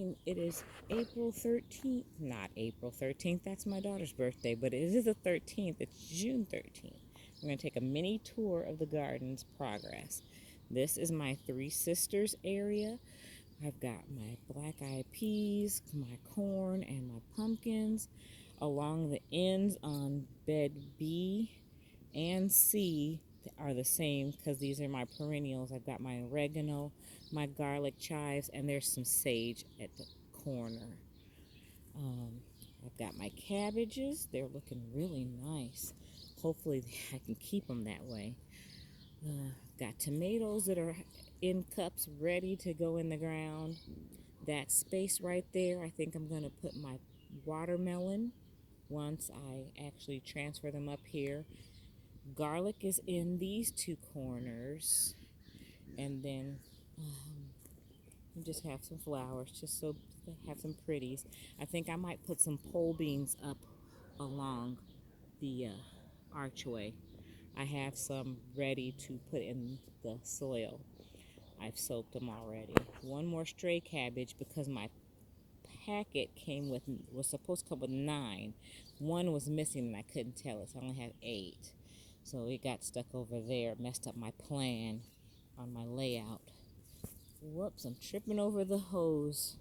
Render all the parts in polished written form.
morning. It is April 13th. Not April 13th, that's my daughter's birthday, but it is the 13th. It's June 13th. We're going to take a mini tour of the garden's progress. This is my Three Sisters area. I've got my black-eyed peas, my corn, and my pumpkins. Along the ends on bed B and C are the same because these are my perennials. I've got my oregano, my garlic chives, and there's some sage at the corner. I've got my cabbages. They're looking really nice. Hopefully I can keep them that way. I've got tomatoes that are in cups ready to go in the ground. That space right there, I think I'm going to put my watermelon once I actually transfer them up here. Garlic is in these two corners. And then we just have some flowers just so to have some pretties. I think I might put some pole beans up along the archway. I have some ready to put in the soil. I've soaked them already. One more stray cabbage because my packet was supposed to come with 9. One was missing and I couldn't tell it, so I only have 8. So it got stuck over there, messed up my plan on my layout. Whoops, I'm tripping over the hose.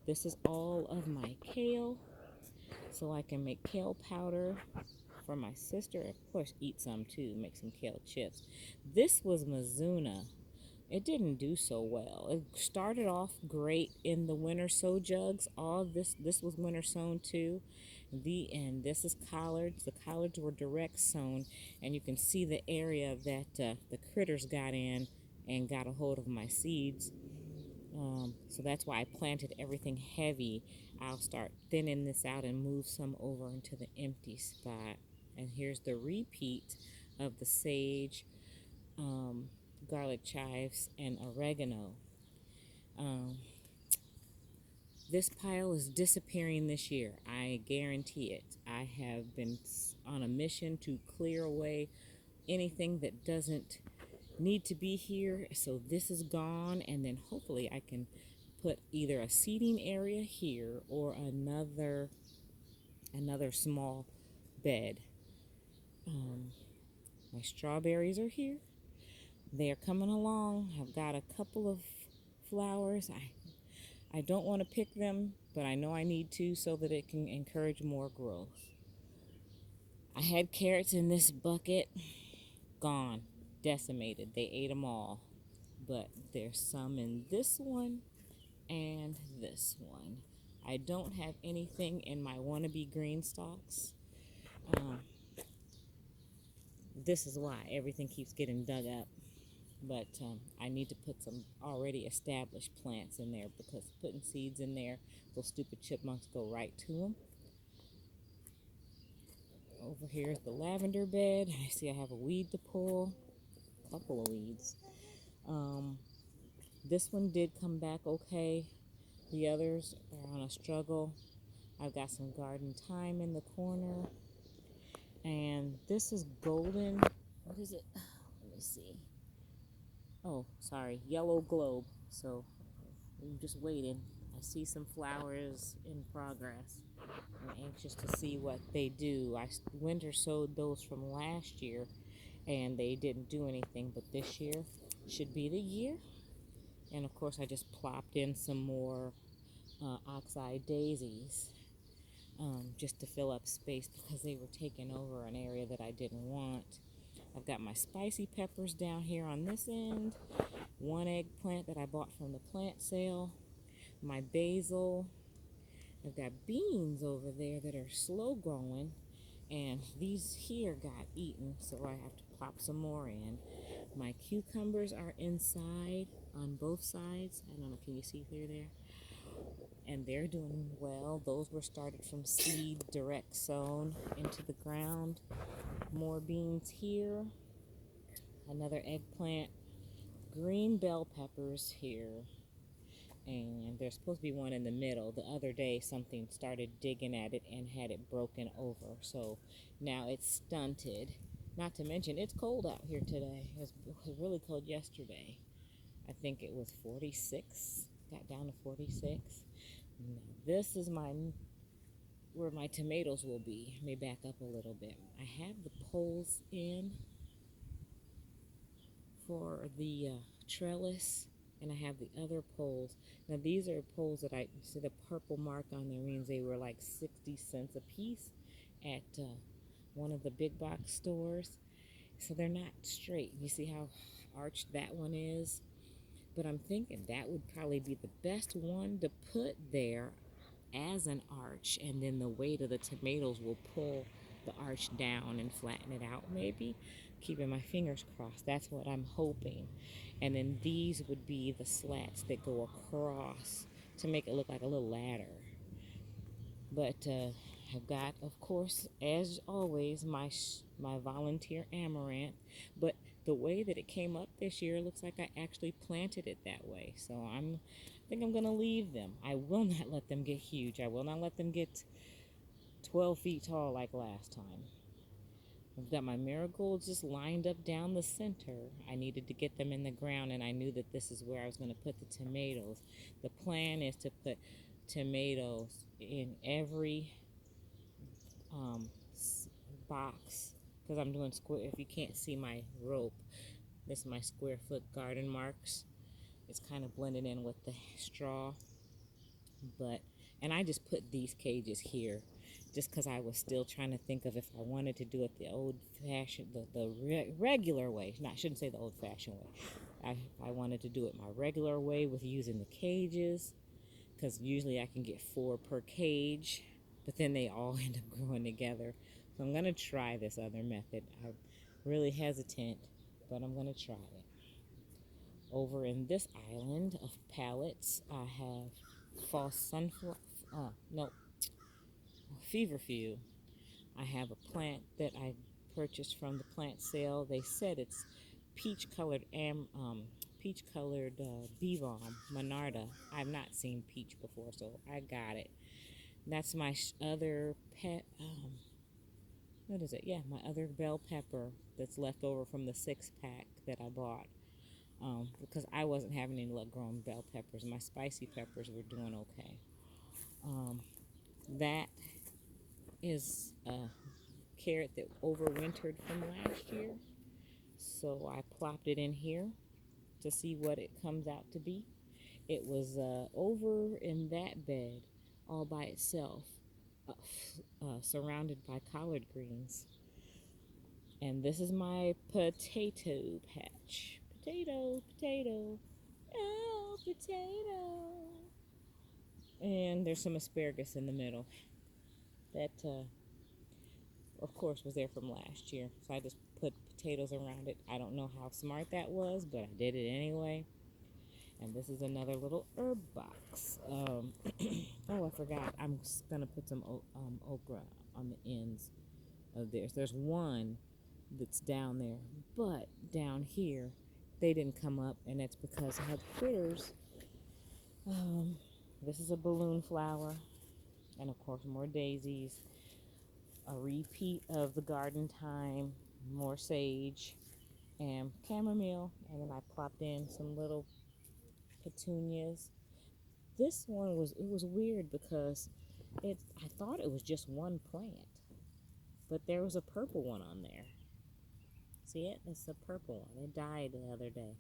This is all of my kale, so I can make kale powder for my sister. Of course, eat some too, make some kale chips. This was Mizuna. It didn't do so well. It started off great in the winter sow jugs. All this was winter sown too. And this is collards. The collards were direct sown, and you can see the area that the critters got in and got a hold of my seeds. So that's why I planted everything heavy. I'll start thinning this out and move some over into the empty spot. And here's the repeat of the sage, garlic chives, and oregano. This pile is disappearing this year. I guarantee it. I have been on a mission to clear away anything that doesn't need to be here. So this is gone, and then hopefully I can put either a seating area here or another small bed. My strawberries are here. They are coming along. I've got a couple of flowers. I don't want to pick them, but I know I need to so that it can encourage more growth. I had carrots in this bucket. Gone. Decimated. They ate them all. But there's some in this one and this one. I don't have anything in my wannabe green stalks. This is why everything keeps getting dug up. But I need to put some already established plants in there because putting seeds in there, those stupid chipmunks go right to them. Over here is the lavender bed. I see I have a weed to pull. A couple of weeds. This one did come back okay. The others are on a struggle. I've got some garden thyme in the corner. And this is golden. What is it? Let me see. Oh, sorry. Yellow globe. So I'm just waiting. I see some flowers in progress. I'm anxious to see what they do. I winter sowed those from last year and they didn't do anything, but this year should be the year. And of course I just plopped in some more oxeye daisies just to fill up space because they were taking over an area that I didn't want. I've got my spicy peppers down here on this end, one eggplant that I bought from the plant sale, my basil. I've got beans over there that are slow growing, and these here got eaten, so I have to plop some more in. My cucumbers are inside on both sides. I don't know, can you see through there? And they're doing well. Those were started from seed, direct sown into the ground. More beans here. Another eggplant. Green bell peppers here. And there's supposed to be one in the middle. The other day something started digging at it and had it broken over. So now it's stunted. Not to mention it's cold out here today. It was really cold yesterday. I think it was 46. Got down to 46. Now, this is my where my tomatoes will be. Let me back up a little bit. I have the poles in for the trellis, and I have the other poles. Now these are poles that I see the purple mark on there means they were like 60 cents a piece at one of the big box stores. So they're not straight. You see how arched that one is? But I'm thinking that would probably be the best one to put there as an arch, and then the weight of the tomatoes will pull the arch down and flatten it out, maybe. Keeping my fingers crossed. That's what I'm hoping. And then these would be the slats that go across to make it look like a little ladder. But I've got, of course, as always, my volunteer amaranth. But the way that it came up this year looks like I actually planted it that way. So I think I'm gonna leave them. I will not let them get huge. I will not let them get 12 feet tall like last time. I've got my marigolds just lined up down the center. I needed to get them in the ground, and I knew that this is where I was going to put the tomatoes. The plan is to put tomatoes in every box, because I'm doing square. If you can't see my rope, this is my square foot garden marks. It's kind of blended in with the straw, and I just put these cages here just because I was still trying to think of if I wanted to do it the old-fashioned, the regular way. I shouldn't say the old-fashioned way. I wanted to do it my regular way with using the cages, because usually I can get 4 per cage, but then they all end up growing together. So I'm going to try this other method. I'm really hesitant, but I'm going to try it. Over in this island of pallets, I have false sunflower, feverfew. I have a plant that I purchased from the plant sale. They said it's peach-colored bee balm, Monarda. I've not seen peach before, so I got it. That's my other pet. What is it? Yeah, my other bell pepper that's left over from the 6-pack that I bought. Because I wasn't having any luck growing bell peppers. My spicy peppers were doing okay. That is a carrot that overwintered from last year. So I plopped it in here to see what it comes out to be. It was over in that bed all by itself, surrounded by collard greens. And this is my potato patch. Potato, potato, oh, potato. And there's some asparagus in the middle that, of course, was there from last year. So I just put potatoes around it. I don't know how smart that was, but I did it anyway. And this is another little herb box. Oh, I forgot. I'm going to put some okra on the ends of this. There's one that's down there, but down here, they didn't come up, and that's because I had critters. This is a balloon flower, and of course, more daisies. A repeat of the garden time, more sage, and chamomile, and then I plopped in some little petunias. This one was weird because I thought it was just one plant, but there was a purple one on there. See it? It's a purple one. It died the other day.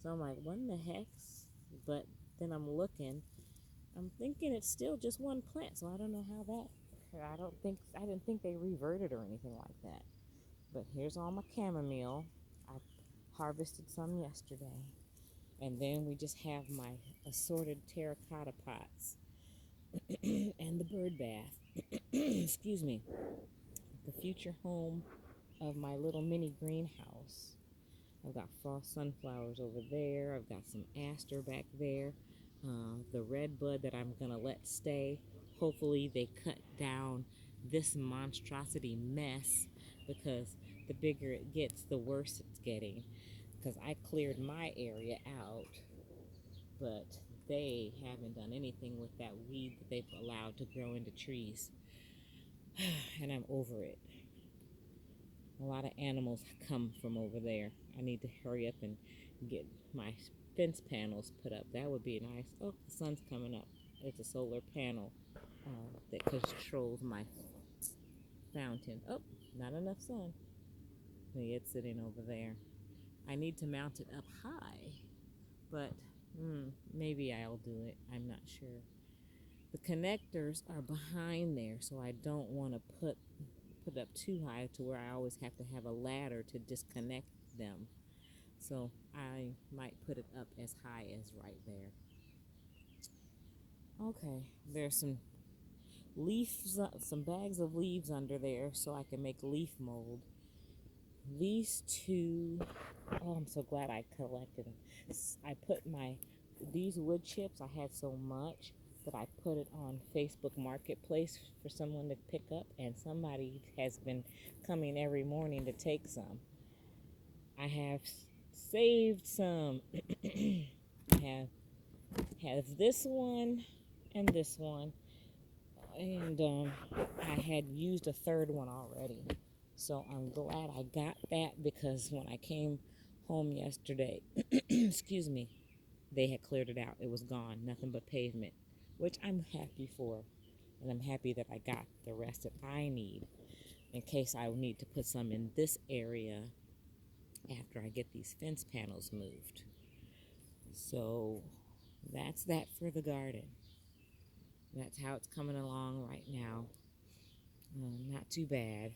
So I'm like, what in the heck? But then I'm thinking it's still just one plant, so I don't know how that. I didn't think they reverted or anything like that. But here's all my chamomile. I harvested some yesterday. And then we just have my assorted terracotta pots and the bird bath. Excuse me. The future home of my little mini greenhouse. I've got false sunflowers over there. I've got some aster back there. The red bud that I'm going to let stay. Hopefully they cut down this monstrosity mess, because the bigger it gets, the worse it's getting. Because I cleared my area out, but they haven't done anything with that weed that they've allowed to grow into trees. And I'm over it. A lot of animals come from over there. I need to hurry up and get my fence panels put up. That would be nice. Oh, the sun's coming up. It's a solar panel that controls my fountain. Oh, not enough sun. See, it's sitting over there. I need to mount it up high, but maybe I'll do it. I'm not sure. The connectors are behind there, so I don't want to put it up too high to where I always have to have a ladder to disconnect them. So I might put it up as high as right there. Okay, there's some leaves, some bags of leaves under there so I can make leaf mold. These two, oh, I'm so glad I collected them. I put these wood chips, I had so much that I put it on Facebook Marketplace for someone to pick up, and somebody has been coming every morning to take some. I have saved some. I have this one and this one, and I had used a third one already. So I'm glad I got that, because when I came home yesterday, excuse me, they had cleared it out. It was gone, nothing but pavement, which I'm happy for. And I'm happy that I got the rest that I need in case I need to put some in this area after I get these fence panels moved. So that's that for the garden. That's how it's coming along right now. Not too bad.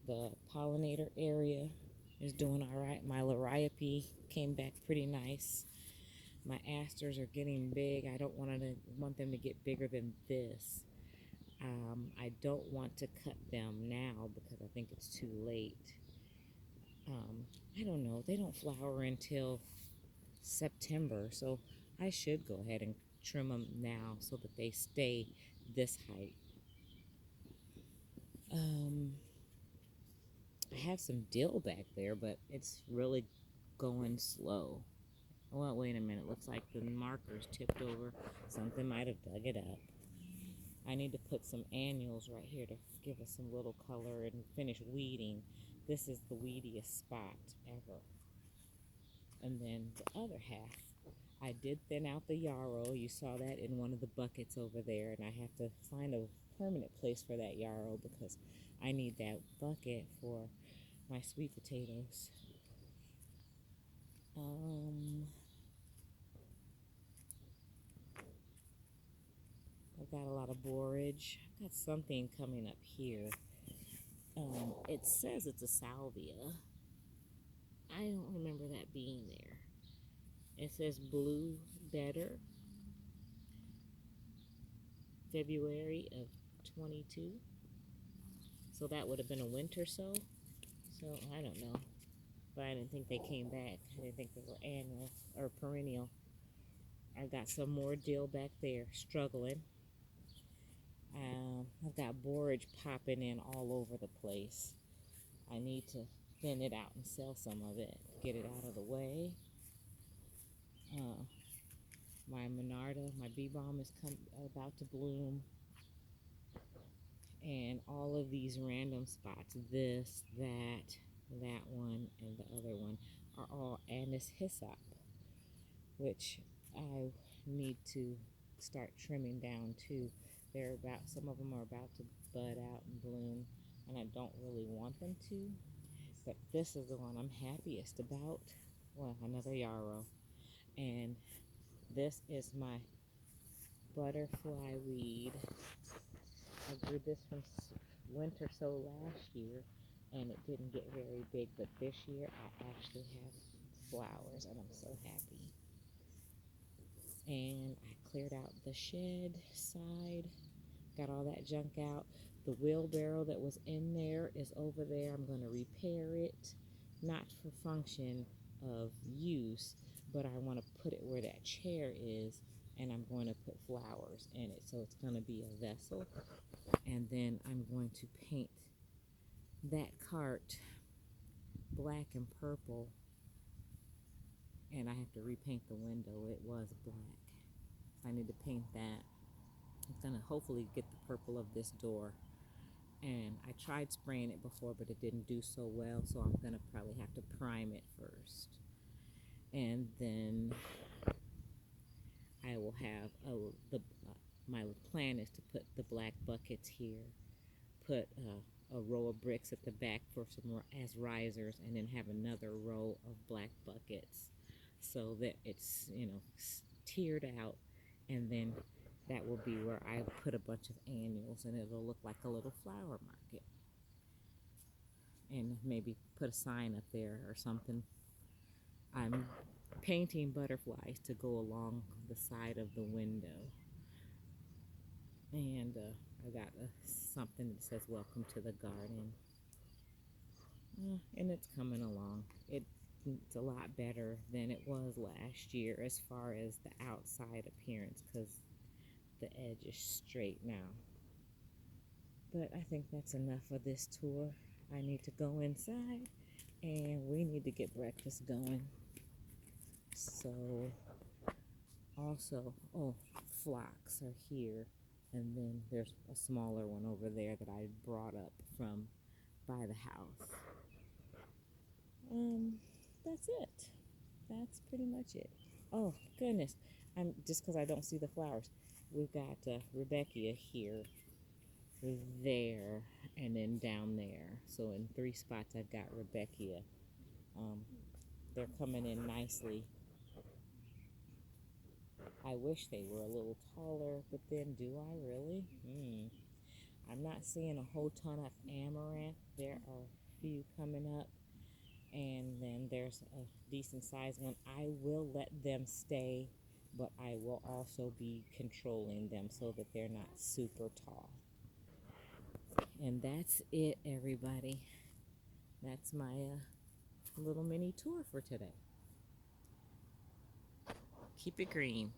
The pollinator area is doing all right. My liriope came back pretty nice. My asters are getting big. I don't want them to get bigger than this. I don't want to cut them now because I think it's too late. I don't know. They don't flower until September, so I should go ahead and trim them now so that they stay this height. I have some dill back there, but it's really going slow. Well, wait a minute. Looks like the marker's tipped over. Something might have dug it up. I need to put some annuals right here to give us some little color and finish weeding. This is the weediest spot ever. And then the other half, I did thin out the yarrow. You saw that in one of the buckets over there, and I have to find a permanent place for that yarrow because I need that bucket for my sweet potatoes. I've got a lot of borage. I've got something coming up here. It says it's a salvia. I don't remember that being there. It says blue better, February of 22. So that would have been a winter sow. So I don't know. But I didn't think they came back. I didn't think they were annual or perennial. I've got some more dill back there struggling. I've got borage popping in all over the place. I need to thin it out and sell some of it. Get it out of the way. My Monarda, my bee balm is about to bloom. And all of these random spots, this, that one, and the other one, are all Anis hyssop, which I need to start trimming down too. Some of them are about to bud out and bloom, and I don't really want them to, but this is the one I'm happiest about. Well, another yarrow. And this is my butterfly weed. I grew this from winter sow last year, and it didn't get very big, but this year I actually have flowers, and I'm so happy. And I cleared out the shed side, got all that junk out. The wheelbarrow that was in there is over there. I'm going to repair it, not for function of use, but I want to put it where that chair is, and I'm going to put flowers in it, so it's going to be a vessel. And then I'm going to paint that cart black and purple, and I have to repaint the window. It was black. I need to paint that. I'm going to hopefully get the purple of this door. And I tried spraying it before, but it didn't do so well, so I'm going to probably have to prime it first. And then I will have my plan is to put the black buckets here, put a row of bricks at the back for some as risers, and then have another row of black buckets so that it's, you know, tiered out, and then that will be where I put a bunch of annuals, and it'll look like a little flower market. And maybe put a sign up there or something. I'm painting butterflies to go along the side of the window, and I got something that says welcome to the garden. And it's coming along. It's a lot better than it was last year as far as the outside appearance, because the edge is straight now. But I think that's enough of this tour. I need to go inside, and we need to get breakfast going. So, also, phlox are here, and then there's a smaller one over there that I brought up from by the house. That's it. That's pretty much it. Oh goodness, I'm just because I don't see the flowers. We've got Rebecca here, there, and then down there. So in 3 spots I've got Rebecca. They're coming in nicely. I wish they were a little taller, but then do I really? I'm not seeing a whole ton of amaranth. There are a few coming up, and then there's a decent sized one. I will let them stay, but I will also be controlling them so that they're not super tall. And that's it, everybody. That's my little mini tour for today. Keep it green.